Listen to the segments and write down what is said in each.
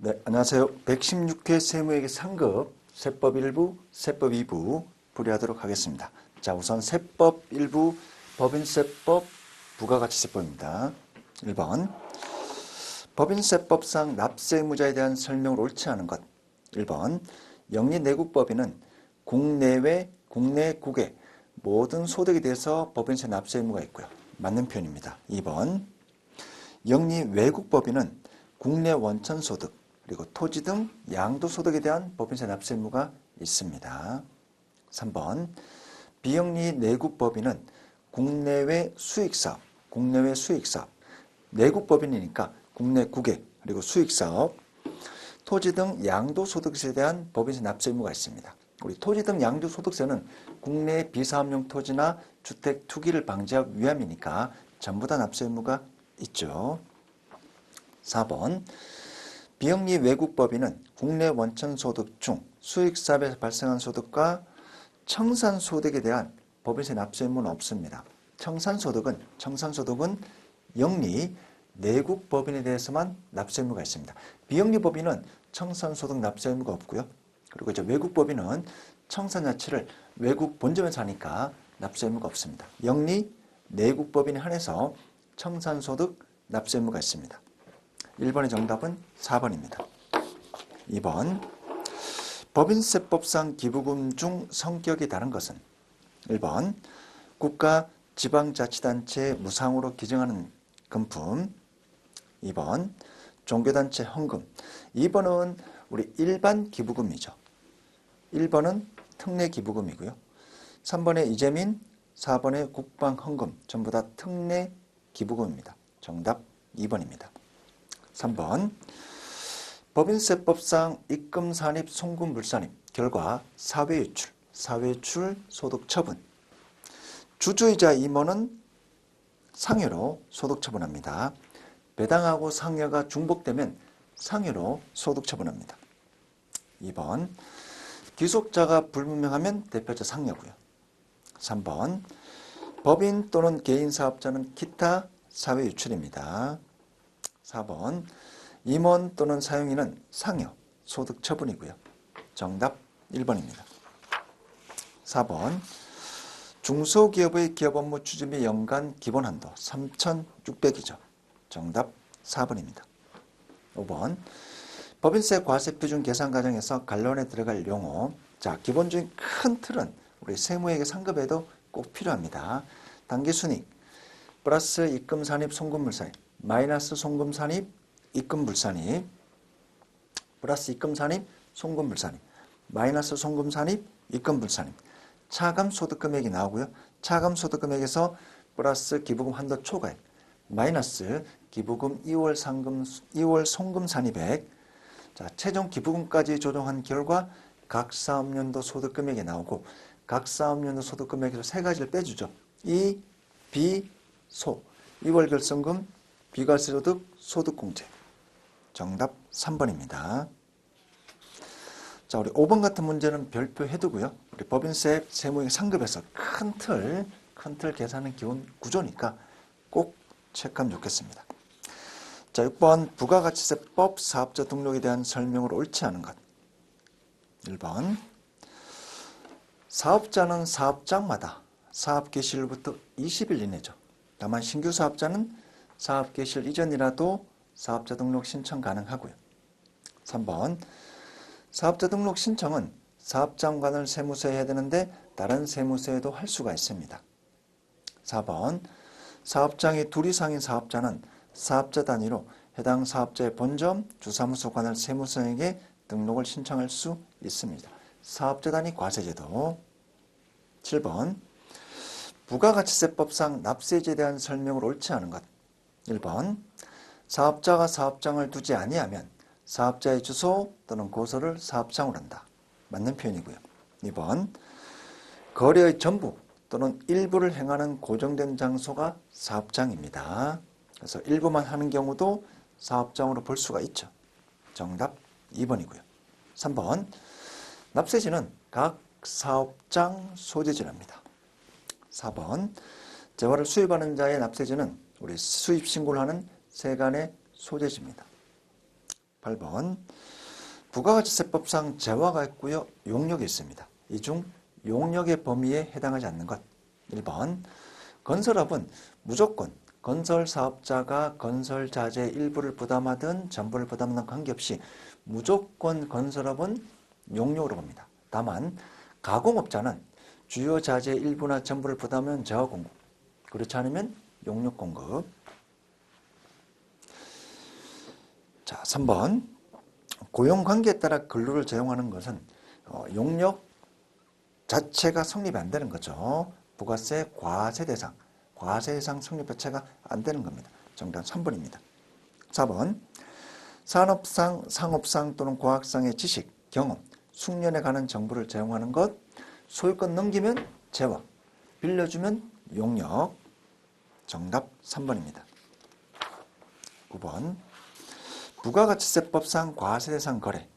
네, 안녕하세요. 116회 세무회계 상급 세법 1부, 세법 2부 풀이하도록 하겠습니다. 자, 우선 세법 1부 법인세법 부가가치세법입니다. 1번 법인세법상 납세의무자에 대한 설명을 옳지 않은 것. 1번 영리내국법인은 국내외, 국내국의 모든 소득에 대해서 법인세 납세 의무가 있고요. 맞는 표현입니다. 2번 영리외국법인은 국내 원천소득, 그리고 토지 등 양도소득에 대한 법인세 납세 의무가 있습니다. 3번 비영리 내국법인은 국내외 수익사업, 국내외 수익사업, 내국법인이니까 국내국외 그리고 수익사업, 토지 등 양도소득세에 대한 법인세 납세 의무가 있습니다. 우리 토지 등 양도소득세는 국내 비사업용 토지나 주택 투기를 방지하기 위함이니까 전부 다 납세 의무가 있죠. 4번 비영리 외국법인은 국내 원천소득 중 수익사업에서 발생한 소득과 청산소득에 대한 법인세 납세 의무는 없습니다. 청산소득은 영리 내국법인에 대해서만 납세 의무가 있습니다. 비영리 법인은 청산소득 납세 의무가 없고요. 그리고 이제 외국법인은 청산자치를 외국 본점에서 하니까 납세 의무가 없습니다. 영리 내국법인에 한해서 청산소득 납세 의무가 있습니다. 1번의 정답은 4번입니다. 2번 법인세법상 기부금 중 성격이 다른 것은 1번 국가 지방자치단체에 무상으로 기증하는 금품. 2번 종교단체 헌금. 2번은 우리 일반 기부금이죠. 1번은 특례 기부금이고요. 3번의 이재민, 4번의 국방 헌금 전부 다 특례 기부금입니다. 정답 2번입니다. 3번 법인세법상 입금 산입, 송금 불산입 결과 사회유출 소득 처분. 주주이자 임원은 상여로 소득 처분합니다. 배당하고 상여가 중복되면 상여로 소득 처분합니다. 2번 귀속자가 불분명하면 대표자 상여고요. 3번 법인 또는 개인사업자는 기타 사회유출입니다. 4번 임원 또는 사용인은 상여, 소득 처분이고요. 정답 1번입니다. 4번 중소기업의 기업 업무 추진 및 연간 기본 한도 3,600이죠. 정답 4번입니다. 5번 법인세 과세 표준 계산 과정에서 간론에 들어갈 용어. 자, 기본적인 큰 틀은 우리 세무회계 상급에도 꼭 필요합니다. 당기순이익 플러스 입금 산입, 송금 불산입, 마이너스 송금 산입, 입금 불산입, 플러스 입금 산입, 송금 불산입, 마이너스 송금 산입, 입금 불산입. 차감 소득 금액이 나오고요. 차감 소득 금액에서 플러스 기부금 한도 초과액, 마이너스 기부금 2월 송금 산입액. 자, 최종 기부금까지 조정한 결과 각 사업연도 소득 금액이 나오고, 각 사업연도 소득 금액에서 세 가지를 빼주죠. 이, 비, 소. 2월 결성금, 비과세소득, 소득공제. 정답 3번입니다. 자, 우리 5번 같은 문제는 별표 해두고요. 우리 법인세 세무회계 상급에서 큰 틀 계산은 기본 구조니까 꼭 체크하면 좋겠습니다. 자, 6번 부가가치세법 사업자 등록에 대한 설명으로 옳지 않은 것. 1번 사업자는 사업장마다 사업 개시일부터 20일 이내죠. 다만 신규 사업자는 사업 개시일 이전이라도 사업자 등록 신청 가능하고요. 3번 사업자 등록 신청은 사업장관을 세무서에 해야 되는데 다른 세무서에도 할 수가 있습니다. 4번 사업장이 둘 이상인 사업자는 사업자 단위로 해당 사업자의 본점, 주사무소 관할 세무서에게 등록을 신청할 수 있습니다. 사업자 단위 과세제도. 7번 부가가치세법상 납세제에 대한 설명을 옳지 않은 것. 1번 사업자가 사업장을 두지 아니하면 사업자의 주소 또는 고소를 사업장으로 한다. 맞는 표현이고요. 2번 거래의 전부 또는 일부를 행하는 고정된 장소가 사업장입니다. 그래서 일부만 하는 경우도 사업장으로 볼 수가 있죠. 정답 2번이고요. 3번 납세지는 각 사업장 소재지랍니다. 4번 재화를 수입하는 자의 납세지는 우리 수입신고를 하는 세간의 소재지입니다. 8번 부가가치세법상 재화가 있고요. 용역이 있습니다. 이 중 용역의 범위에 해당하지 않는 것. 1번 건설업은 무조건 건설사업자가 건설자재 일부를 부담하든 전부를 부담하든 관계없이 무조건 건설업은 용역으로 봅니다. 다만 가공업자는 주요 자재 일부나 전부를 부담하면 재화 공급, 그렇지 않으면 용역 공급. 자, 3번 고용관계에 따라 근로를 제공하는 것은 용역 자체가 성립이 안 되는 거죠. 부가세 과세 대상 성립 자체가 안 되는 겁니다. 정답 3번입니다. 4번 산업상, 상업상 또는 과학상의 지식, 경험, 숙련에 관한 정보를 제공하는 것. 소유권 넘기면 재화, 빌려주면 용역. 정답 3번입니다. 9번 부가가치세법상 과세 대상 거래.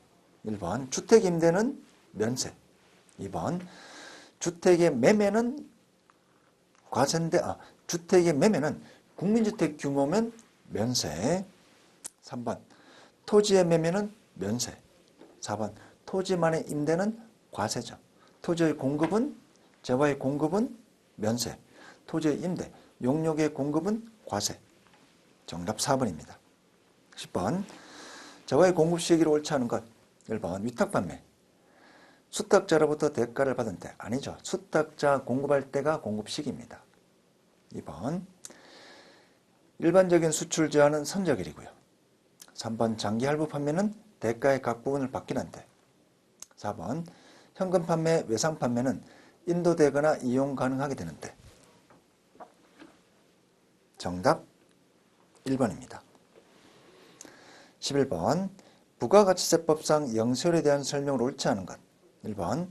1번 주택임대는 면세. 2번 주택의 매매는 과세인데 주택의 매매는 국민주택 규모면 면세. 3번 토지의 매매는 면세. 4번 토지만의 임대는 과세죠. 토지의 공급은 재화의 공급은 면세. 토지의 임대, 용역의 공급은 과세. 정답 4번입니다. 10번 재화의 공급 시기를 옳지 않은 것. 1번 위탁판매. 수탁자로부터 대가를 받은 때. 아니죠. 수탁자 공급할 때가 공급 시기입니다. 2번 일반적인 수출 제한은 선적일이고요. 3번 장기 할부 판매는 대가의 각 부분을 받기는 때. 4번 현금 판매, 외상 판매는 인도되거나 이용 가능하게 되는 때. 정답 1번입니다. 11번 부가가치세법상 영세율에 대한 설명을 옳지 않은 것. 1번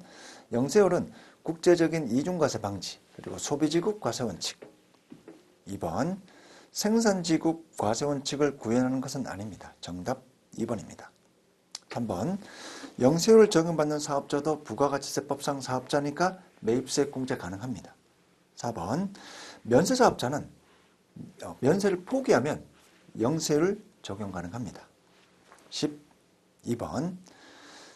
영세율은 국제적인 이중과세 방지 그리고 소비지국 과세원칙. 2번 생산지국 과세원칙을 구현하는 것은 아닙니다. 정답 2번입니다. 3번 영세율을 적용받는 사업자도 부가가치세법상 사업자니까 매입세 공제 가능합니다. 4번 면세사업자는 면세를 포기하면 영세율 적용 가능합니다. 12번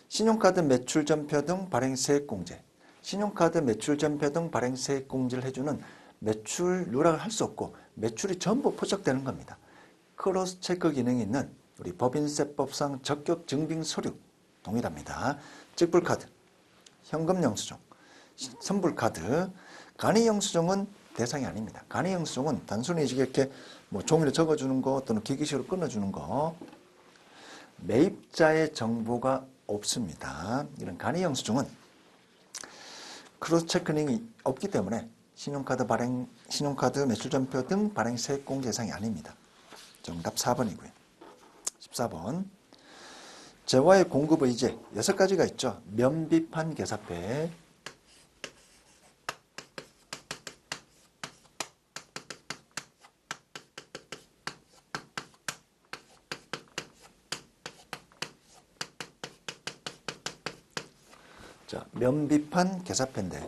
신용카드 매출전표 등 발행세액공제. 신용카드 매출전표 등 발행세액공제를 해주는 매출 누락을 할 수 없고 매출이 전부 포착되는 겁니다. 크로스 체크 기능이 있는 우리 법인세법상 적격 증빙 서류 동일합니다. 직불카드, 현금 영수증, 선불카드, 간이 영수증은 대상이 아닙니다. 간이 영수증은 단순히 이렇게 종이로 적어주는 거 또는 기기식으로 끊어주는 거, 매입자의 정보가 없습니다. 이런 간이 영수증은 크로스 체크닝이 없기 때문에 신용카드 매출전표 등 발행세액 공제 대상이 아닙니다. 정답 4번이고요. 14번 재화의 공급 의제 6가지가 있죠. 면비판 계사패, 면비판 계사패인데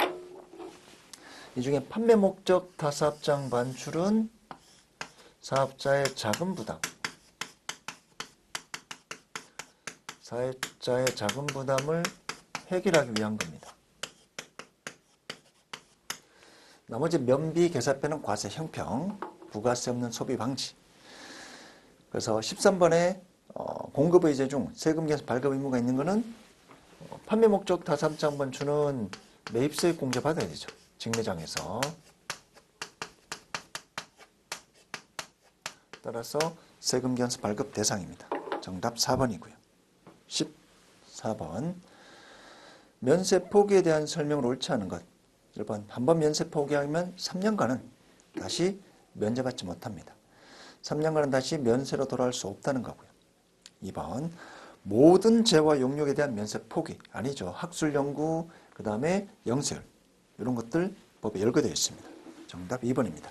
이 중에 판매 목적 타사업장 반출은 사업자의 자금 부담, 사업자의 자금 부담을 해결하기 위한 겁니다. 나머지 면비 계사패는 과세 형평, 부가세 없는 소비 방지. 그래서 13번에 공급의제 중 세금 계산 발급 의무가 있는 것은 판매 목적 타사업장 반출은 매입세액 공제 받아야 되죠. 직매장에서. 따라서 세금 견수 발급 대상입니다. 정답 4번이고요. 14번 면세 포기에 대한 설명을 옳지 않은 것. 1번 한번 면세 포기하면 3년간은 다시 면제받지 못합니다. 3년간은 다시 면세로 돌아올 수 없다는 거고요. 2번 모든 재화 용역에 대한 면세 포기. 아니죠. 학술 연구, 그 다음에 영세율 이런 것들 법에 열거되어 있습니다. 정답 2번입니다.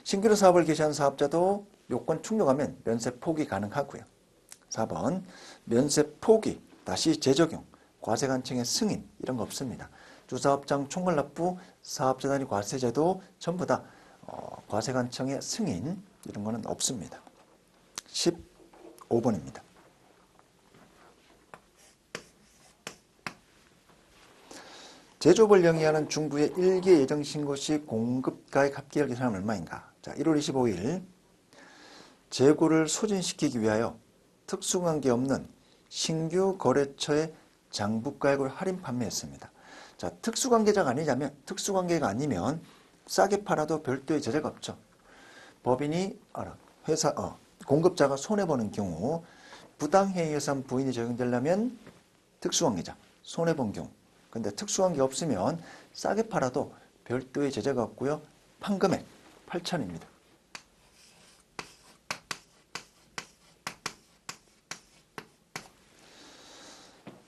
신규로 사업을 개시한 사업자도 요건 충족하면 면세 포기 가능하고요. 4번 면세 포기, 다시 재적용, 과세관청의 승인 이런 거 없습니다. 주사업장 총괄납부, 사업자 단위 과세제도 전부 다 과세관청의 승인 이런 거는 없습니다. 5번입니다. 제조업을 영위하는 중부의 일개 예정신고 시 공급가액 합계율 계산하면 얼마인가? 자, 1월 25일 재고를 소진시키기 위하여 특수관계 없는 신규 거래처의 장부가액을 할인 판매했습니다. 자, 특수관계자가 아니면 싸게 팔아도 별도의 제재가 없죠. 법인이 공급자가 손해보는 경우 부당행위예산 부인이 적용되려면 특수관계자 손해본 경우. 근데 특수관계 없으면 싸게 팔아도 별도의 제재가 없고요. 판금액 8,000입니다.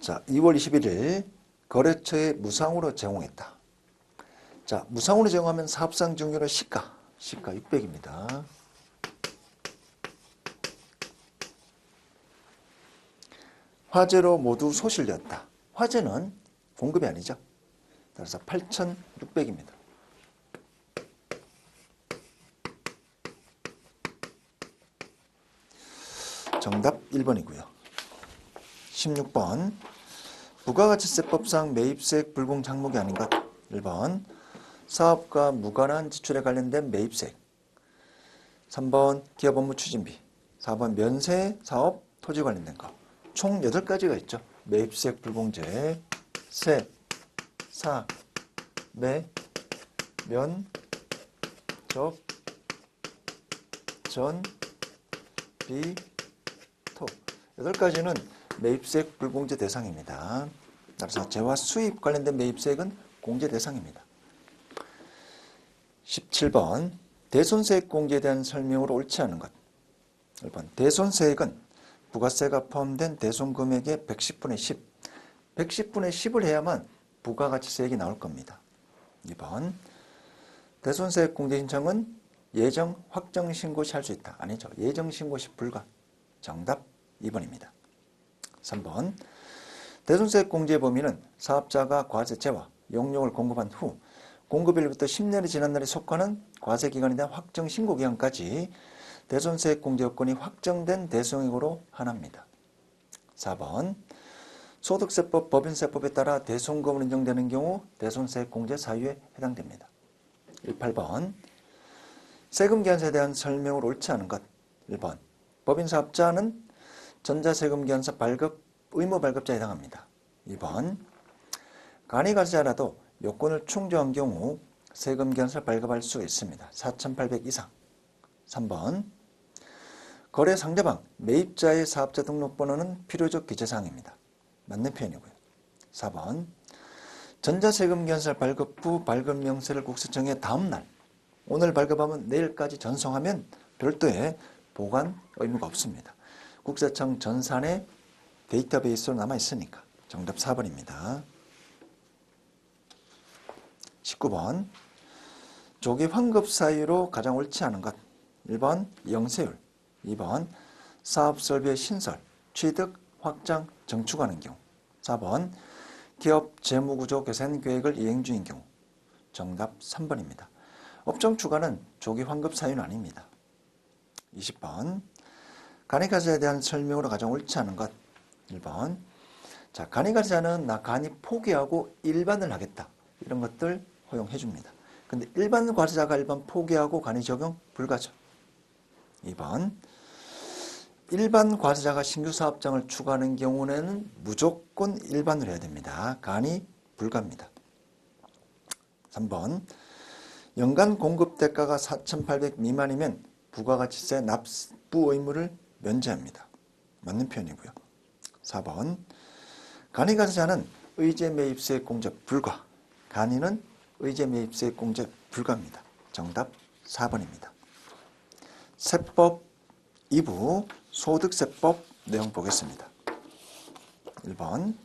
자, 2월 21일 거래처에 무상으로 제공했다. 자, 무상으로 제공하면 사업상 증여로 시가 600입니다. 화재로 모두 소실되었다. 화재는 공급이 아니죠. 따라서 8,600입니다. 정답 1번이고요. 16번 부가가치세법상 매입세액 불공 항목이 아닌 것. 1번 사업과 무관한 지출에 관련된 매입세액. 3번 기업 업무 추진비. 4번 면세 사업 토지 관련된 거. 총 8가지가 있죠. 매입세액 불공제, 세, 사, 매, 면, 접, 전, 비, 토. 8가지는 매입세액 불공제 대상입니다. 따라서 재화 수입 관련된 매입세액은 공제 대상입니다. 17번 대손세액 공제에 대한 설명으로 옳지 않은 것. 1번 대손세액은 부가세가 포함된 대손금액의 110분의 10. 110분의 10을 해야만 부가가치세액이 나올 겁니다. 2번 대손세액 공제 신청은 예정 확정 신고 시 할 수 있다. 아니죠. 예정 신고 시 불가. 정답 2번입니다. 3번 대손세액 공제의 범위는 사업자가 과세채와 용역을 공급한 후 공급일부터 10년이 지난 날에 속하는 과세기간에 대한 확정 신고 기간까지 대손세액 공제 요건이 확정된 대손액으로 한합니다. 4번 소득세법, 법인세법에 따라 대손금을 인정되는 경우 대손세액 공제 사유에 해당됩니다. 18번 세금계산서에 대한 설명으로 옳지 않은 것. 1번 법인사업자는 전자세금계산서 발급, 의무 발급자에 해당합니다. 2번 간이가세자라도 요건을 충족한 경우 세금계산서를 발급할 수 있습니다. 4,800 이상. 3번 거래 상대방, 매입자의 사업자 등록번호는 필요적 기재사항입니다. 맞는 표현이고요. 4번 전자세금계산서 발급 후 발급명세를 국세청에 다음날 오늘 발급하면 내일까지 전송하면 별도의 보관 의무가 없습니다. 국세청 전산의 데이터베이스로 남아있으니까 정답 4번입니다. 19번 조기 환급 사유로 가장 옳지 않은 것. 1번 영세율, 2번 사업설비의 신설, 취득, 확장, 정축하는 경우. 4번 기업 재무구조 개선 계획을 이행 중인 경우. 정답 3번입니다. 업종 추가는 조기 환급 사유는 아닙니다. 20번 간이가세자에 대한 설명으로 가장 옳지 않은 것. 1번 자, 간이가세자는 나 간이 포기하고 일반을 하겠다. 이런 것들 허용해 줍니다. 근데 일반 과세자가 일반 포기하고 간이 적용 불가죠. 2번 일반 과세자가 신규 사업장을 추가하는 경우에는 무조건 일반으로 해야 됩니다. 간이 불가입니다. 3번 연간 공급 대가가 4,800 미만이면 부가가치세 납부 의무를 면제합니다. 맞는 표현이고요. 4번 간이가세자는 의제매입세액 공제 불가. 간이는 의제매입세액 공제 불가입니다. 정답 4번입니다. 세법 2부 소득세법 내용 보겠습니다. 1번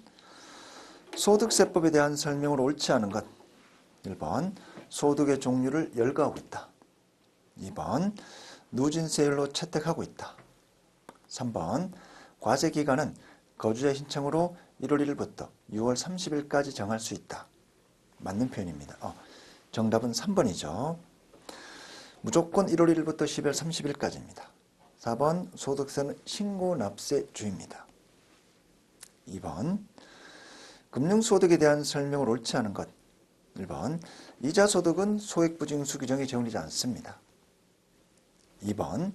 소득세법에 대한 설명으로 옳지 않은 것. 1번 소득의 종류를 열거하고 있다. 2번 누진세율로 채택하고 있다. 3번 과세기간은 거주자 신청으로 1월 1일부터 6월 30일까지 정할 수 있다. 맞는 표현입니다. 정답은 3번이죠. 무조건 1월 1일부터 12월 30일까지입니다. 4번 소득세는 신고납세주입니다. 2번 금융소득에 대한 설명을 옳지 않은 것. 1번 이자소득은 소액부징수 규정에 적용되지 않습니다. 2번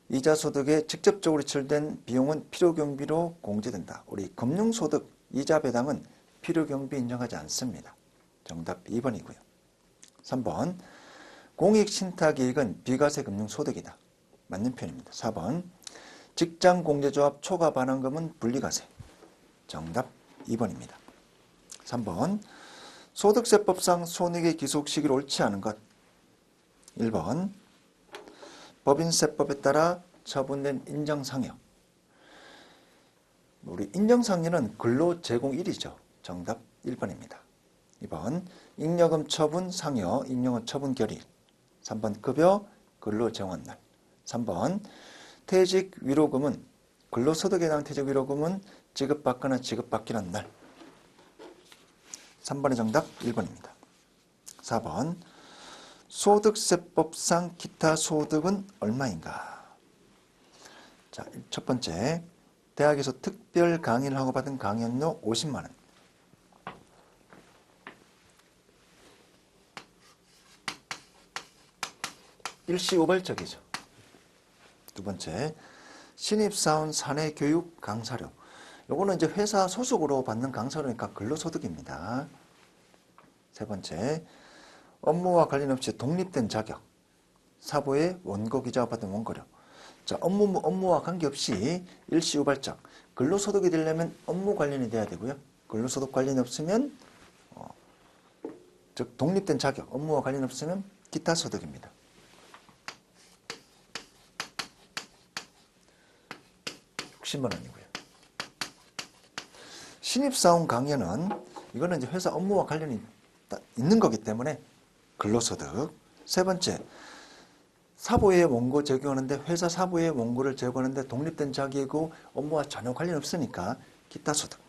이자소득에 직접적으로 지출된 비용은 필요경비로 공제된다. 우리 금융소득 이자 배당은 필요경비 인정하지 않습니다. 정답 2번이고요. 3번 공익신탁이익은 비과세 금융소득이다. 맞는 표현입니다. 4번 직장공제조합 초과 반환금은 분리과세. 정답 2번입니다. 3번 소득세법상 손익의 기속 시기를 옳지 않은 것. 1번 법인세법에 따라 처분된 인정상여. 우리 인정상여는 근로제공일이죠. 정답 1번입니다. 2번 잉여금 처분 상여, 잉여금 처분 결의. 3번 급여 근로정원날. 3번 퇴직 위로금은 근로소득에 해당 퇴직 위로금은 지급받거나 지급받기란 날. 3번의 정답 1번입니다. 4번 소득세법상 기타 소득은 얼마인가? 자, 첫 번째 대학에서 특별 강의를 하고 받은 강연료 50만 원. 일시오발적이죠. 두 번째 신입사원 사내교육 강사료. 요거는 이제 회사 소속으로 받는 강사료니까 근로소득입니다. 세 번째 업무와 관련 없이 독립된 자격. 사보의 원고 기자가 받은 원고료. 자, 업무와 관계없이 일시유발적. 근로소득이 되려면 업무 관련이 돼야 되고요. 근로소득 관련이 없으면 즉 독립된 자격, 업무와 관련 없으면 기타 소득입니다. $60만. 신입사원 강연은 이거는 이제 회사 업무와 관련이 있는 거기 때문에 근로소득. 세 번째, 사보의 원고 제공하는데 회사 사보의 원고를 제공하는데 독립된 자격이고 업무와 전혀 관련 없으니까 기타 소득.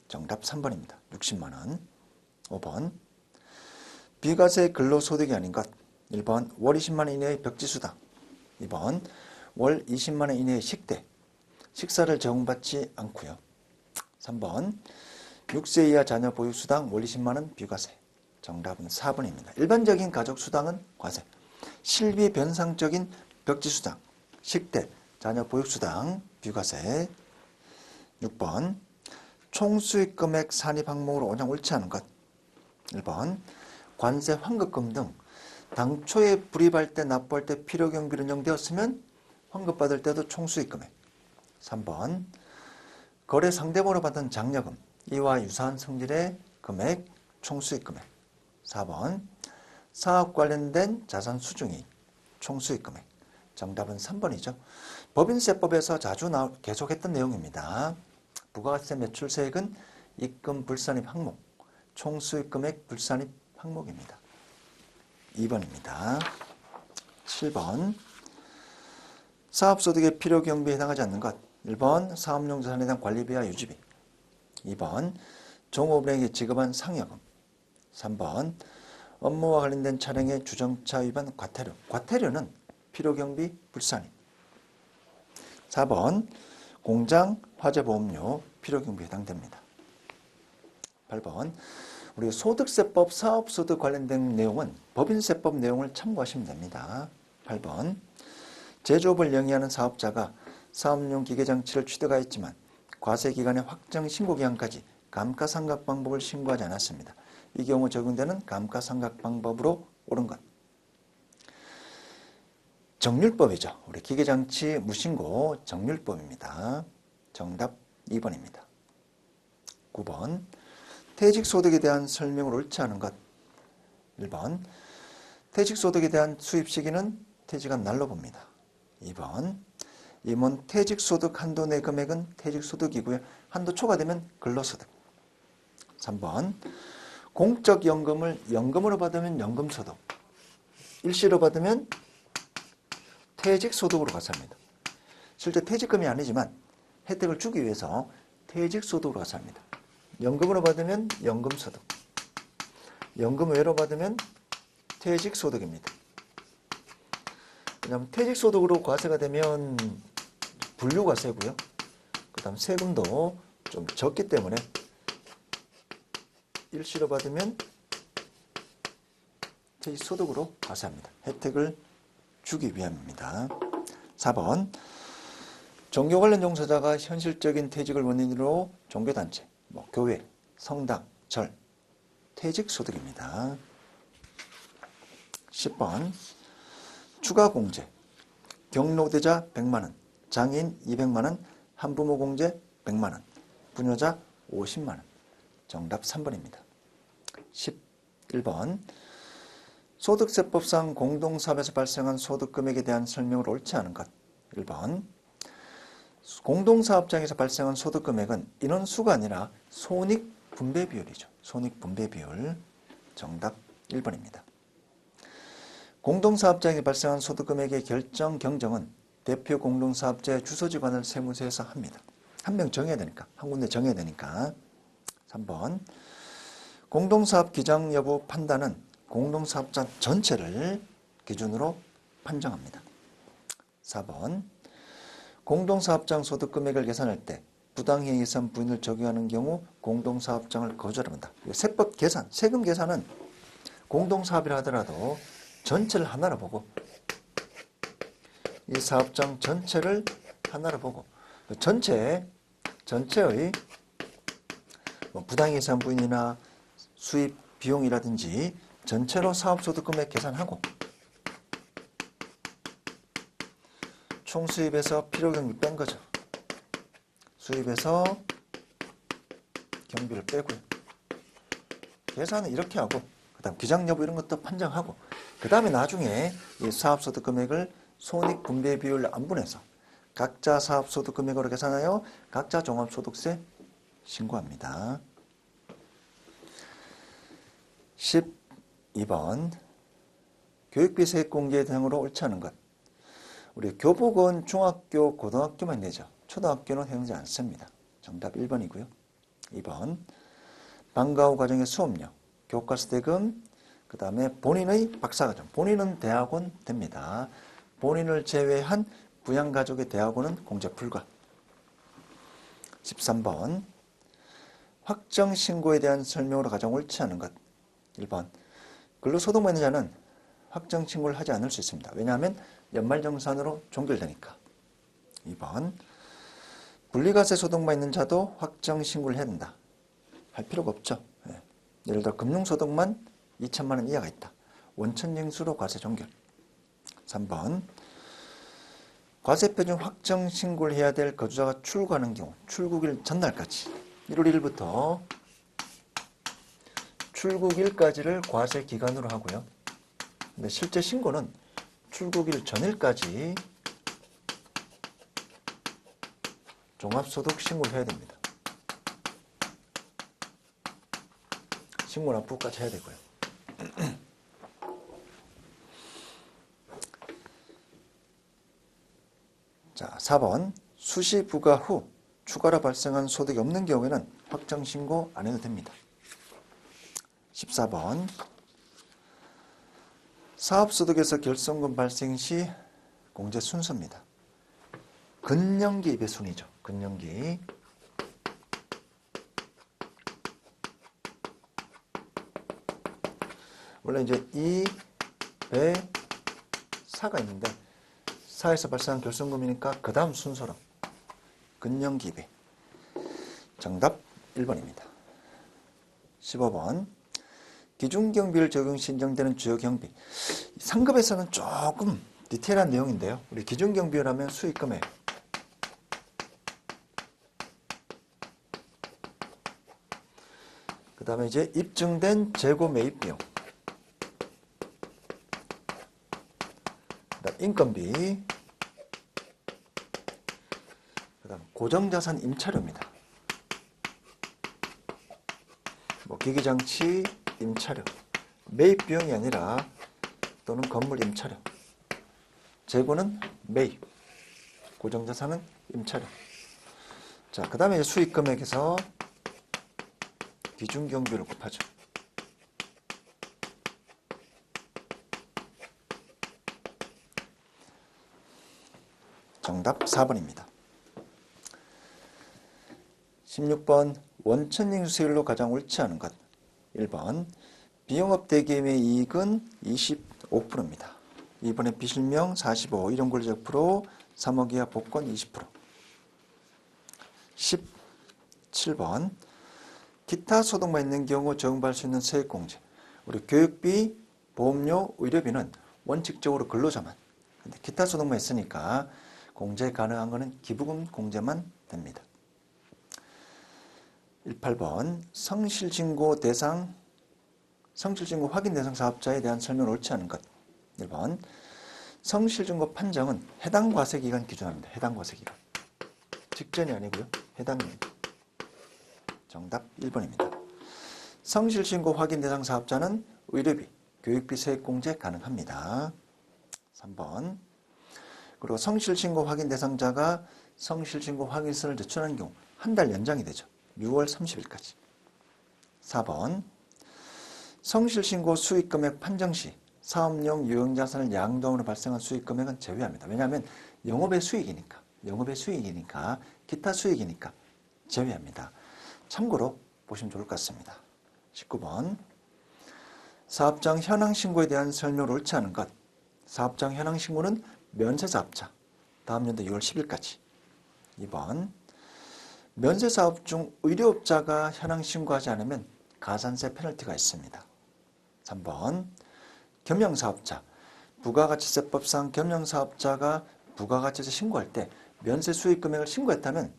정답 3번입니다. 60만 원. 5번 비과세 근로소득이 아닌 것. 1번 월 20만 원 이내의 벽지수당. 2번 월 20만 원 이내의 식대. 식사를 제공받지 않고요. 3번 6세 이하 자녀 보육수당 월 20만 원 비과세. 정답은 4번입니다. 일반적인 가족수당은 과세. 실비 변상적인 벽지수당, 식대, 자녀 보육수당 비과세. 6번 총수익금액 산입 항목으로 온영 옳지 않은 것. 1번 관세 환급금 등 당초에 불입할 때 납부할 때 필요경비로 인정되었으면 환급받을 때도 총수익금액. 3번 거래 상대방으로 받은 장려금, 이와 유사한 성질의 금액, 총수익금액. 4번 사업 관련된 자산 수중이 총수익금액. 정답은 3번이죠. 법인세법에서 자주 계속했던 내용입니다. 부가세 매출세액은 입금 불산입 항목, 총수익금액 불산입 항목입니다. 2번입니다. 7번 사업소득의 필요경비에 해당하지 않는 것. 1번 사업용 자산에 대한 관리비와 유지비. 2번 종업은행에 지급한 상여금. 3번 업무와 관련된 차량의 주정차 위반 과태료. 과태료는 필요경비 불산입. 4번 공장 화재보험료 필요경비에 해당됩니다. 8번 우리 소득세법 사업소득 관련된 내용은 법인세법 내용을 참고하시면 됩니다. 8번 제조업을 영위하는 사업자가 사업용 기계장치를 취득하였지만 과세기간의 확정 신고기간까지 감가상각 방법을 신고하지 않았습니다. 이 경우 적용되는 감가상각 방법으로 옳은 것. 정률법이죠. 우리 기계장치 무신고 정률법입니다. 정답 2번입니다. 9번 퇴직소득에 대한 설명을 옳지 않은 것. 1번 퇴직소득에 대한 수입 시기는 퇴직한 날로 봅니다. 2번 임원 퇴직소득 한도 내 금액은 퇴직소득이고요. 한도 초과되면 근로소득. 3번 공적연금을 연금으로 받으면 연금소득, 일시로 받으면 퇴직소득으로 가산합니다. 실제 퇴직금이 아니지만 혜택을 주기 위해서 퇴직소득으로 가산합니다. 연금으로 받으면 연금소득, 연금 외로 받으면 퇴직소득입니다. 왜냐하면 퇴직소득으로 과세가 되면 분류과세고요. 그 다음 세금도 좀 적기 때문에 일시로 받으면 퇴직소득으로 과세합니다. 혜택을 주기 위함입니다. 4번 종교 관련 종사자가 현실적인 퇴직을 원인으로 종교단체, 교회, 성당, 절, 퇴직소득입니다. 10번 추가공제 경로대자 100만원, 장애인 200만원, 한부모공제 100만원, 부녀자 50만원. 정답 3번입니다. 11번 소득세법상 공동사업에서 발생한 소득금액에 대한 설명을 옳지 않은 것. 1번 공동사업장에서 발생한 소득금액은 인원수가 아니라 손익분배비율이죠. 손익분배비율. 정답 1번입니다. 공동사업장에 발생한 소득금액의 결정 경정은 대표 공동사업자의 주소지관을 세무서에서 합니다. 한 명 정해야 되니까, 한 군데 정해야 되니까. 3번 공동사업 기장 여부 판단은 공동사업자 전체를 기준으로 판정합니다. 4번 공동사업장 소득금액을 계산할 때 부당이행 예산 부인을 적용하는 경우 공동사업장을 거절합니다. 세법 계산, 세금 계산은 공동사업이라 하더라도 전체를 하나로 보고 이 사업장 전체를 하나로 보고 전체의 부당이행 예산 부인이나 수입 비용이라든지 전체로 사업소득금액 계산하고 총수입에서 필요경비 뺀 거죠. 수입에서 경비를 빼고요. 계산은 이렇게 하고 그 다음 기장 여부 이런 것도 판정하고 그 다음에 나중에 이 사업소득금액을 손익분배비율 안분해서 각자 사업소득금액으로 계산하여 각자 종합소득세 신고합니다. 12번 교육비 세액 공제 대상으로 옳지 않은 것. 우리 교복은 중학교, 고등학교만 내죠. 초등학교는 해당되지 않습니다. 정답 1번이고요. 2번 방과 후 과정의 수업료, 교과서 대금, 그 다음에 본인의 박사과정, 본인은 대학원 됩니다. 본인을 제외한 부양가족의 대학원은 공제 불가. 13번 확정신고에 대한 설명으로 가장 옳지 않은 것. 1번 근로소득만 있는 자는 확정신고를 하지 않을 수 있습니다. 왜냐하면 연말정산으로 종결되니까. 2번 분리과세 소득만 있는 자도 확정신고를 해야 된다. 할 필요가 없죠. 예를 들어 금융소득만 2천만 원 이하가 있다. 원천징수로 과세 종결. 3번 과세표준 확정신고를 해야 될 거주자가 출국하는 경우 출국일 전날까지 1월 1일부터 출국일까지를 과세 기간으로 하고요. 근데 실제 신고는 출국일 전일까지 종합소득 신고를 해야 됩니다. 신고 납부까지 해야 되고요. 자, 4번 수시 부과 후 추가로 발생한 소득이 없는 경우에는 확정신고 안 해도 됩니다. 14번 사업소득에서 결손금 발생 시 공제 순서입니다. 근년기 입의 순이죠. 근년기. 원래 이제 2, 배, 4가 있는데 4에서 발생한 결손금이니까 그 다음 순서로 근년기 입의. 정답 1번입니다. 15번 기준경비를 적용 시 인정되는 주요 경비. 상급에서는 조금 디테일한 내용인데요. 우리 기준경비를 하면 수익금액, 그 다음에 이제 입증된 재고 매입 비용, 그 다음 인건비, 그 다음 고정자산 임차료입니다. 기기장치 임차료, 매입 비용이 아니라 또는 건물 임차료, 재고는 매입, 고정자산은 임차료. 자, 그 다음에 수익금액에서 기준경비를 곱하죠. 정답 4번입니다. 16번 원천징수세율로 가장 옳지 않은 것. 1번 비영업 대기업의 이익은 25%입니다. 2번에 비실명 45, 일용권리적 프로, 3억 이하 복권 20%. 17번 기타 소득만 있는 경우 적용받을 수 있는 세액공제. 우리 교육비, 보험료, 의료비는 원칙적으로 근로자만. 근데 기타 소득만 있으니까 공제 가능한 것은 기부금 공제만 됩니다. 18번 성실신고 확인 대상 사업자에 대한 설명을 옳지 않은 것. 1번 성실신고 판정은 해당 과세기간 기준합니다. 해당 과세기간. 직전이 아니고요. 해당입니다. 정답 1번입니다. 성실신고 확인 대상 사업자는 의료비, 교육비 세액공제 가능합니다. 3번 그리고 성실신고 확인 대상자가 성실신고 확인서를 제출하는 경우 한 달 연장이 되죠. 6월 30일까지. 4번 성실신고 수익금액 판정 시 사업용 유형자산을 양도함으로 발생한 수익금액은 제외합니다. 왜냐하면 영업의 수익이니까 기타 수익이니까 제외합니다. 참고로 보시면 좋을 것 같습니다. 19번 사업장 현황신고에 대한 설명을 옳지 않은 것. 사업장 현황신고는 면세사업자 다음 연도 6월 10일까지. 2번 면세사업 중 의료업자가 현황신고하지 않으면 가산세 페널티가 있습니다. 3번 겸용사업자 부가가치세법상 겸용사업자가 부가가치세 신고할 때 면세 수익금액을 신고했다면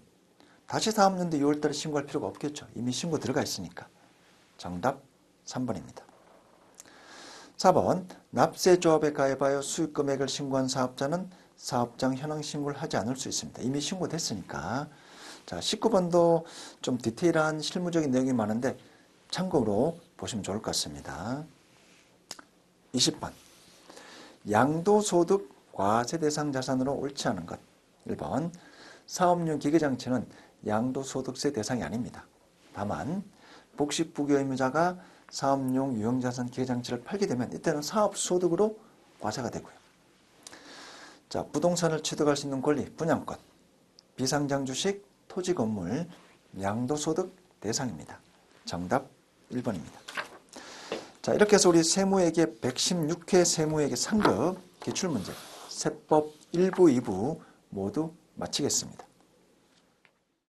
다시 다음 연도 6월달에 신고할 필요가 없겠죠. 이미 신고 들어가 있으니까. 정답 3번입니다. 4번 납세조합에 가입하여 수익금액을 신고한 사업자는 사업장 현황신고를 하지 않을 수 있습니다. 이미 신고됐으니까. 자, 19번도 좀 디테일한 실무적인 내용이 많은데 참고로 보시면 좋을 것 같습니다. 20번 양도소득 과세 대상 자산으로 옳지 않은 것. 1번 사업용 기계장치는 양도소득세 대상이 아닙니다. 다만 복식부교 의무자가 사업용 유형자산 기계장치를 팔게 되면 이때는 사업소득으로 과세가 되고요. 자, 부동산을 취득할 수 있는 권리, 분양권, 비상장 주식, 토지 건물, 양도소득 대상입니다. 정답 1번입니다. 자, 이렇게 해서 우리 세무회계 116회 세무회계 상급 기출문제 세법 1부, 2부 모두 마치겠습니다.